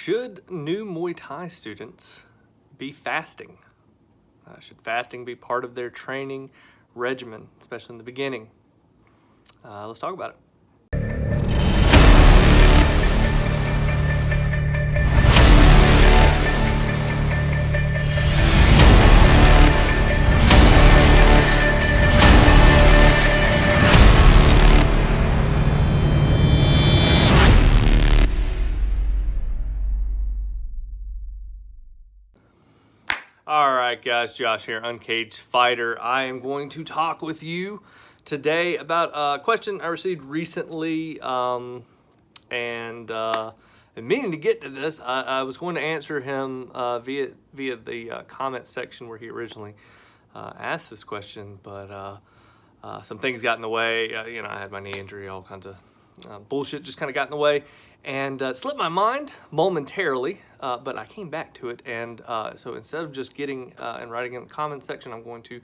Should new Muay Thai students be fasting? Should fasting be part of their training regimen, especially in the beginning? Let's talk about it. Alright guys, Josh here, Uncaged Fighter. I am going to talk with you today about a question I received recently, and meaning to get to this, I was going to answer him via the comment section where he originally asked this question, but some things got in the way. I had my knee injury, all kinds of bullshit just kind of got in the way, and slipped my mind momentarily, but I came back to it, and so instead of just getting and writing in the comment section, I'm going to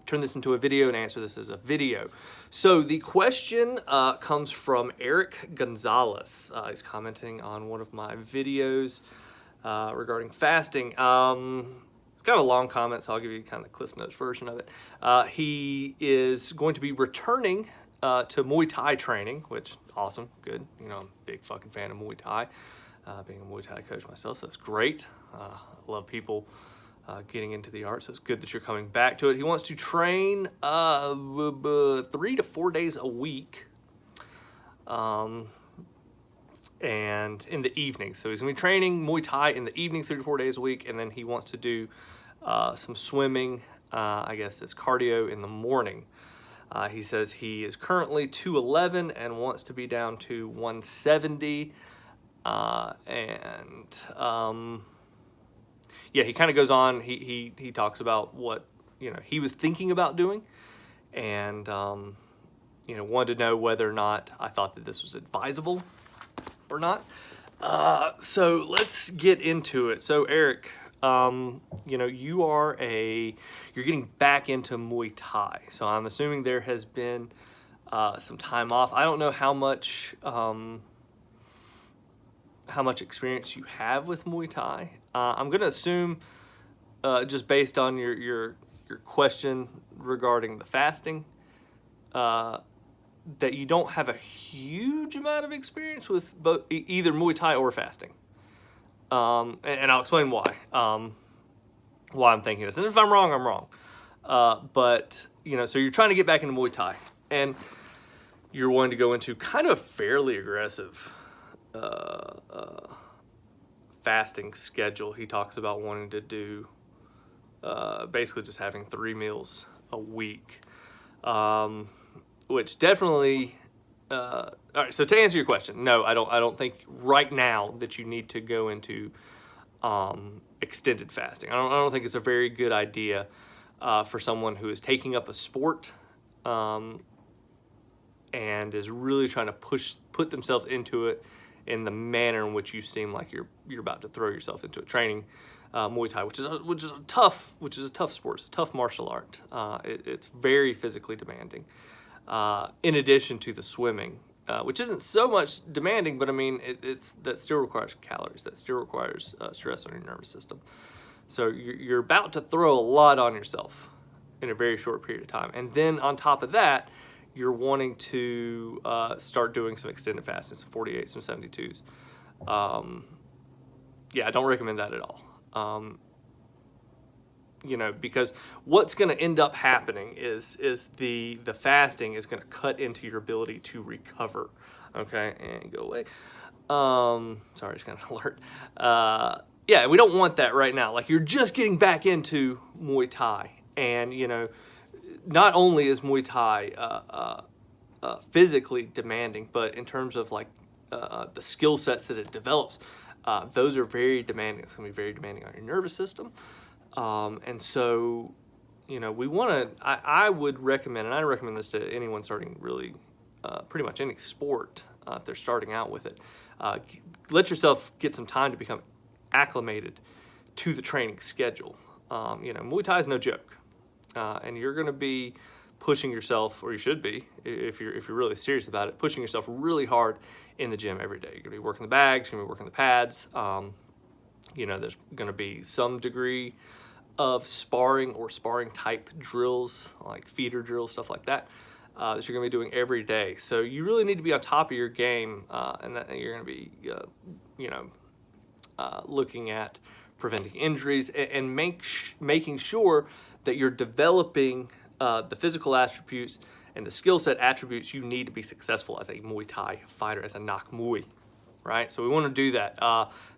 turn this into a video and answer this as a video. So the question comes from Eric Gonzalez. He's commenting on one of my videos regarding fasting. It's kind of a long comment, so I'll give you kind of the Cliff Notes version of it. He is going to be returning to Muay Thai training, which awesome, good. I'm a big fucking fan of Muay Thai, being a Muay Thai coach myself, so that's great. I love people getting into the art, so it's good that you're coming back to it. He wants to train 3 to 4 days a week, and in the evening. So he's gonna be training Muay Thai in the evening 3 to 4 days a week, and then he wants to do some swimming, I guess it's cardio, in the morning. He says he is currently 211 and wants to be down to 170. Yeah, he kind of goes on. He talks about what he was thinking about doing, and wanted to know whether or not I thought that this was advisable or not. So let's get into it. So Eric, you're getting back into Muay Thai. So I'm assuming there has been some time off. I don't know how much experience you have with Muay Thai. I'm gonna assume, just based on your question regarding the fasting, that you don't have a huge amount of experience with both either Muay Thai or fasting. And I'll explain why I'm thinking this. And if I'm wrong, I'm wrong. But so you're trying to get back into Muay Thai, and you're wanting to go into kind of a fairly aggressive fasting schedule. He talks about wanting to do basically just having 3 meals a week, which definitely. All right. So to answer your question, no, I don't think right now that you need to go into extended fasting. I don't think it's a very good idea for someone who is taking up a sport and is really trying to put themselves into it in the manner in which you seem like you're about to throw yourself into it. Training Muay Thai, which is a tough sport. It's a tough martial art. It's very physically demanding. In addition to the swimming, which isn't so much demanding, but I mean, that still requires calories. That still requires stress on your nervous system. So you're about to throw a lot on yourself in a very short period of time. And then on top of that, you're wanting to start doing some extended fasting, some 48s, some 72s. Yeah, I don't recommend that at all. Because what's going to end up happening is the fasting is going to cut into your ability to recover. Okay, and go away. Sorry, it's kind of alert. Yeah, we don't want that right now. Like, you're just getting back into Muay Thai, and not only is Muay Thai physically demanding, but in terms of the skill sets that it develops, those are very demanding. It's going to be very demanding on your nervous system. And so, we want to, I would recommend, and I recommend this to anyone starting really, pretty much any sport, if they're starting out with it, let yourself get some time to become acclimated to the training schedule. Muay Thai is no joke. And you're going to be pushing yourself, or you should be, if you're really serious about it, pushing yourself really hard in the gym every day. You're gonna be working the bags, you're gonna be working the pads. You know, there's gonna be some degree of sparring or sparring type drills, like feeder drills, stuff like that, that you're gonna be doing every day. So you really need to be on top of your game, and that you're gonna be, you know, looking at preventing injuries and making sure that you're developing the physical attributes and the skill set attributes you need to be successful as a Muay Thai fighter, as a Nak Muay, right? So we want to do that.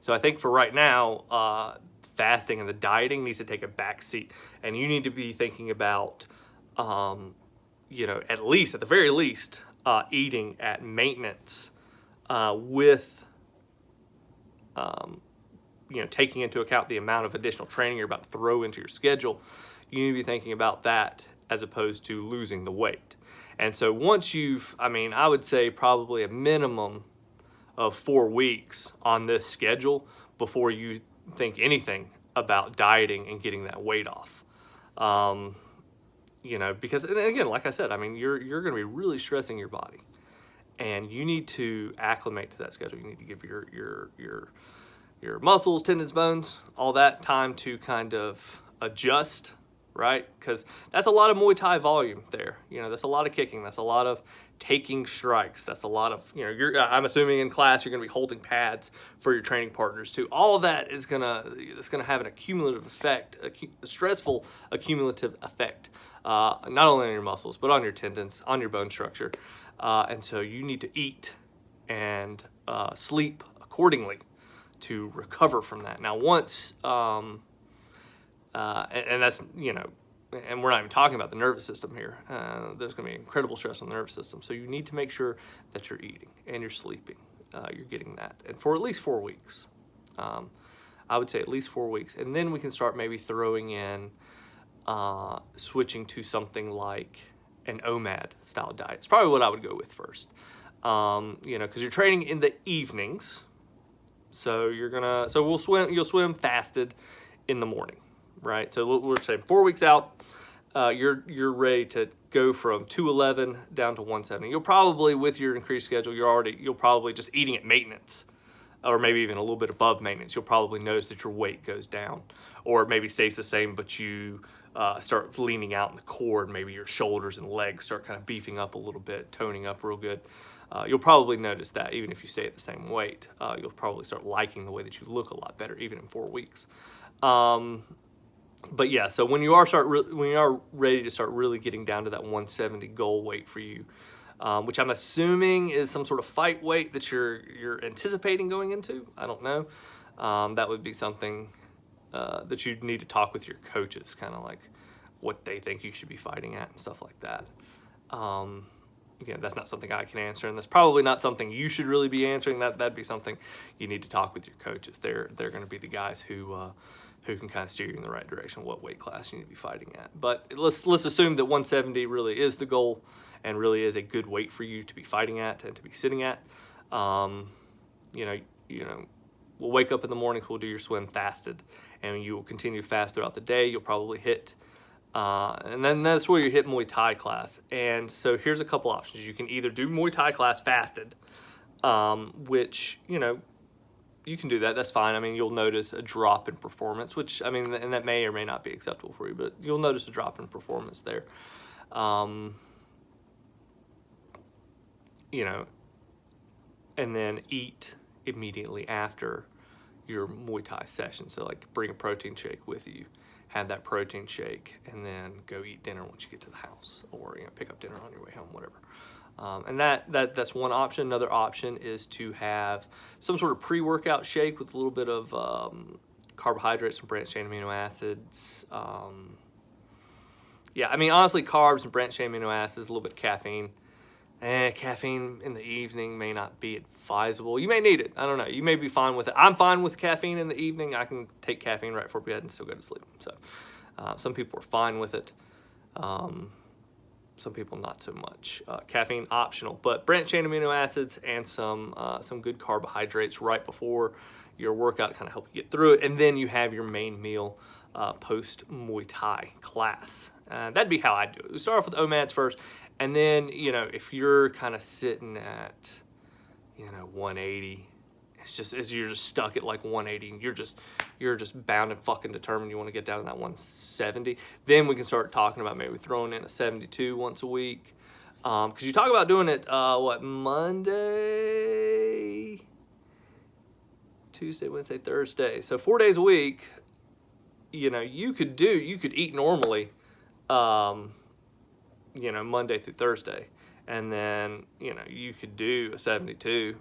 So I think for right now, fasting and the dieting needs to take a back seat, and you need to be thinking about, you know, at the very least, eating at maintenance with, you know, taking into account the amount of additional training you're about to throw into your schedule. You need to be thinking about that as opposed to losing the weight. And so once you've, I mean, I would say probably a minimum of 4 weeks on this schedule before you think anything about dieting and getting that weight off. You know, because, and again, like I said, I mean, you're going to be really stressing your body, and you need to acclimate to that schedule. You need to give your muscles, tendons, bones, all that time to kind of adjust, right? Because that's a lot of Muay Thai volume there. You know, that's a lot of kicking. That's a lot of taking strikes. That's a lot of, you know, I'm assuming in class you're going to be holding pads for your training partners too. All of that is it's gonna have an accumulative effect, a stressful accumulative effect, not only on your muscles, but on your tendons, on your bone structure. And so you need to eat and sleep accordingly to recover from that. Now, once, and that's, you know, and we're not even talking about the nervous system here. There's going to be incredible stress on the nervous system. So you need to make sure that you're eating and you're sleeping. You're getting that. And for at least 4 weeks. I would say at least 4 weeks. And then we can start maybe throwing in, switching to something like an OMAD style diet. It's probably what I would go with first. You know, because you're training in the evenings. So you'll swim fasted in the morning, right? So we're saying 4 weeks out, you're ready to go from 211 down to 170. You'll probably, with your increased schedule, you'll probably just eating at maintenance, or maybe even a little bit above maintenance. You'll probably notice that your weight goes down, or maybe stays the same, but you start leaning out in the core, and maybe your shoulders and legs start kind of beefing up a little bit, toning up real good. You'll probably notice that even if you stay at the same weight. You'll probably start liking the way that you look a lot better, even in 4 weeks. But yeah, so when you are ready to start really getting down to that 170 goal weight for you, which I'm assuming is some sort of fight weight that you're anticipating going into. I don't know. That would be something that you'd need to talk with your coaches, kind of like what they think you should be fighting at and stuff like that. Again, that's not something I can answer, and that's probably not something you should really be answering. That'd be something you need to talk with your coaches. They're going to be the guys who can kind of steer you in the right direction, what weight class you need to be fighting at. But let's assume that 170 really is the goal and really is a good weight for you to be fighting at and to be sitting at. You know, we'll wake up in the morning, we'll do your swim fasted, and you will continue to fast throughout the day. You'll probably hit, and then that's where you hit Muay Thai class. And so here's a couple options. You can either do Muay Thai class fasted, which, you know, you can do that. That's fine. I mean, you'll notice a drop in performance, which, I mean, and that may or may not be acceptable for you, but you'll notice a drop in performance there. You know, and then eat immediately after your Muay Thai session. So like bring a protein shake with you, have that protein shake, and then go eat dinner once you get to the house, or, you know, pick up dinner on your way home, whatever. And that's one option. Another option is to have some sort of pre-workout shake with a little bit of carbohydrates and branched-chain amino acids. Yeah, I mean, honestly, carbs and branched-chain amino acids, a little bit of caffeine. Caffeine in the evening may not be advisable. You may need it. I don't know. You may be fine with it. I'm fine with caffeine in the evening. I can take caffeine right before bed and still go to sleep. So some people are fine with it. Some people not so much. Caffeine optional, but branched-chain amino acids and some good carbohydrates right before your workout to kind of help you get through it. And then you have your main meal post Muay Thai class. That'd be how I do it. We start off with OMADs first, and then, you know, if you're kind of sitting at, you know, 180, it's just, as you're just stuck at like 180, and you're just bound and fucking determined you want to get down to that 170, then we can start talking about maybe throwing in a 72 once a week. Because you talk about doing it, Monday, Tuesday, Wednesday, Thursday. So 4 days a week, you know, you could eat normally, you know, Monday through Thursday. And then, you know, you could do a 72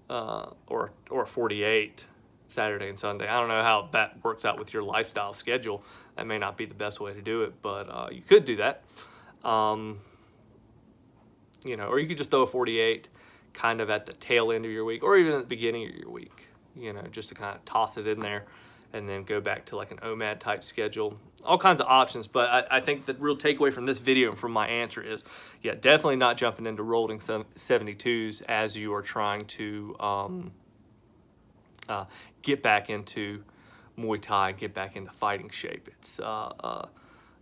or a 48 Saturday and Sunday. I don't know how that works out with your lifestyle schedule. That may not be the best way to do it, but you could do that. You know, or you could just throw a 48 kind of at the tail end of your week, or even at the beginning of your week, you know, just to kind of toss it in there and then go back to like an OMAD type schedule. All kinds of options, but I think the real takeaway from this video and from my answer is, yeah, definitely not jumping into rolling 72s as you are trying to get back into Muay Thai, get back into fighting shape. It's the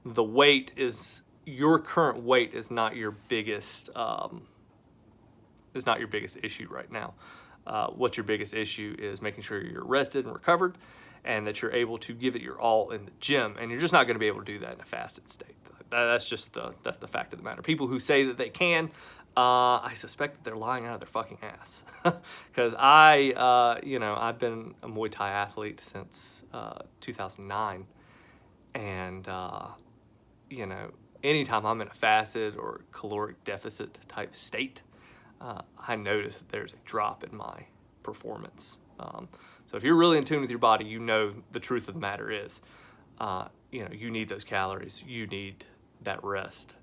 weight is, your current weight is not your biggest issue right now. What's your biggest issue is making sure you're rested and recovered, and that you're able to give it your all in the gym. And you're just not going to be able to do that in a fasted state. That's just that's the fact of the matter. People who say that they can, I suspect that they're lying out of their fucking ass. Because you know, I've been a Muay Thai athlete since 2009, and you know, anytime I'm in a fasted or caloric deficit type state, I notice that there's a drop in my performance. So if you're really in tune with your body, you know the truth of the matter is, you know, you need those calories. You need that rest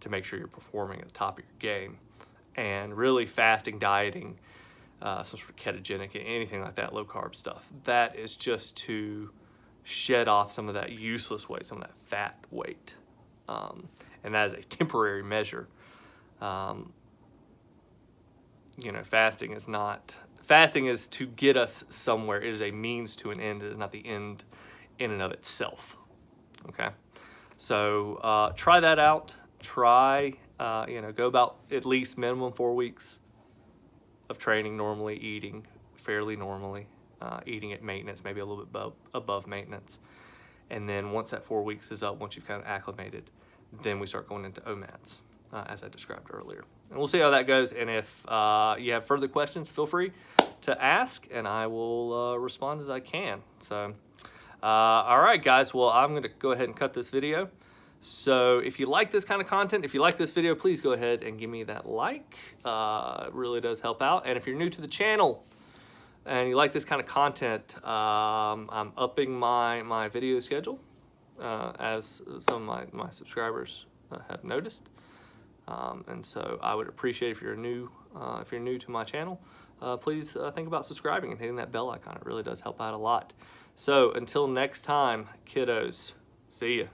to make sure you're performing at the top of your game. And really fasting, dieting, some sort of ketogenic, anything like that, low carb stuff, that is just to shed off some of that useless weight, some of that fat weight. And that is a temporary measure. You know, fasting is to get us somewhere. It is a means to an end. It is not the end in and of itself. Okay, so try that out. Try, you know, go about at least minimum 4 weeks of training normally, eating fairly normally, eating at maintenance, maybe a little bit above maintenance. And then once that 4 weeks is up, once you've kind of acclimated, then we start going into OMADs, as I described earlier. And we'll see how that goes. And if you have further questions, feel free to ask, and I will respond as I can. So, all right, guys. Well, I'm going to go ahead and cut this video. So if you like this kind of content, if you like this video, please go ahead and give me that like. It really does help out. And if you're new to the channel and you like this kind of content, I'm upping my video schedule, as some of my subscribers have noticed. And so I would appreciate if you're new to my channel, please think about subscribing and hitting that bell icon. It really does help out a lot. So until next time, kiddos, see ya.